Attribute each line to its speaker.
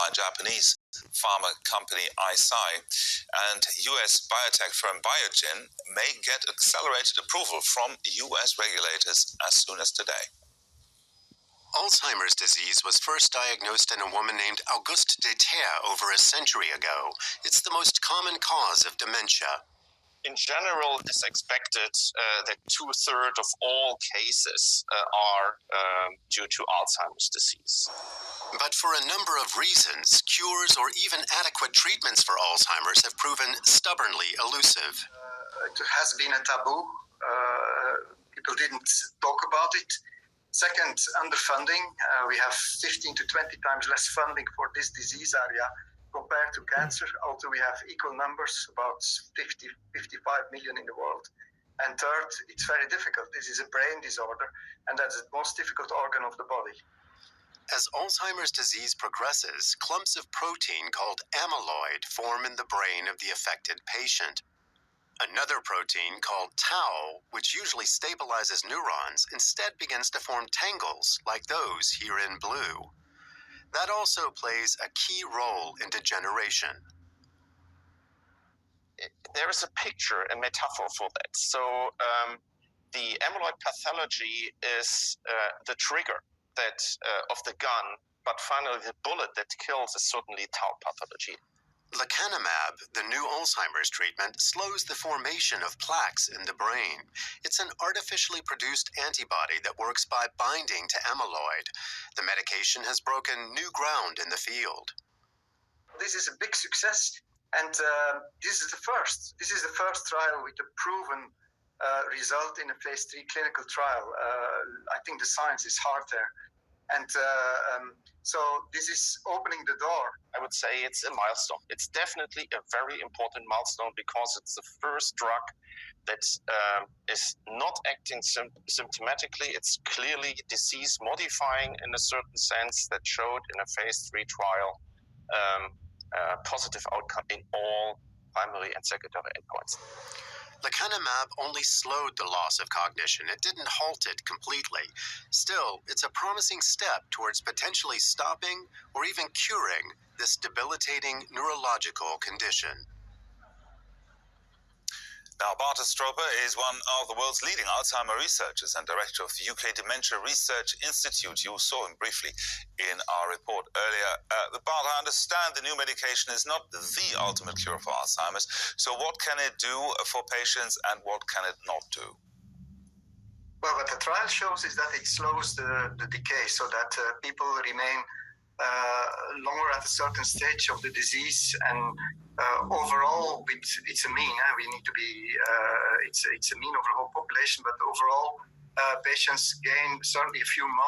Speaker 1: by Japanese pharma company Eisai, and US biotech firm Biogen may get accelerated approval from US regulators as soon as today.
Speaker 2: Alzheimer's disease was first diagnosed in a woman named Auguste Deterre over a century ago. It's the most common cause of dementia.
Speaker 3: In general, it's expected that 2/3 of all cases are due to Alzheimer's disease.
Speaker 2: But for a number of reasons, cures or even adequate treatments for Alzheimer's have proven stubbornly elusive.
Speaker 4: It has been a taboo. People didn't talk about it. Second, underfunding. We have 15 to 20 times less funding for this disease area compared to cancer, although we have equal numbers, about 55 million in the world. And third, it's very difficult. This is a brain disorder, and that's the most difficult organ of the body.
Speaker 2: As Alzheimer's disease progresses, clumps of protein called amyloid form in the brain of the affected patient. Another protein called tau, which usually stabilizes neurons, instead begins to form tangles like those here in blue. That also plays a key role in degeneration.
Speaker 3: There is a picture, a metaphor for that. So the amyloid pathology is the trigger that of the gun, but finally the bullet that kills is certainly tau pathology.
Speaker 2: Lecanemab, the new Alzheimer's treatment, slows the formation of plaques in the brain. It's an artificially produced antibody that works by binding to amyloid. The medication has broken new ground in the field.
Speaker 4: This is a big success, and this is the first. This is the first trial with a proven result in a phase 3 clinical trial. I think the science is hard there. And so this is opening the door.
Speaker 3: I would say it's a milestone. It's definitely a very important milestone because it's the first drug that is not acting symptomatically. It's clearly disease modifying in a certain sense that showed in a phase 3 trial positive outcome in all primary and secondary endpoints.
Speaker 2: Lecanemab only slowed the loss of cognition. It didn't halt it completely. Still, it's a promising step towards potentially stopping or even curing this debilitating neurological condition.
Speaker 1: Now, Bart Stroper is one of the world's leading Alzheimer researchers and director of the UK Dementia Research Institute. You saw him briefly in our report earlier. Bart, I understand the new medication is not the ultimate cure for Alzheimer's. So what can it do for patients and what can it not do?
Speaker 4: Well, what the trial shows is that it slows the decay so that people remain longer at a certain stage of the disease, and overall, it's a mean. We need to be. It's a mean over the whole population, but overall, patients gain certainly a few months.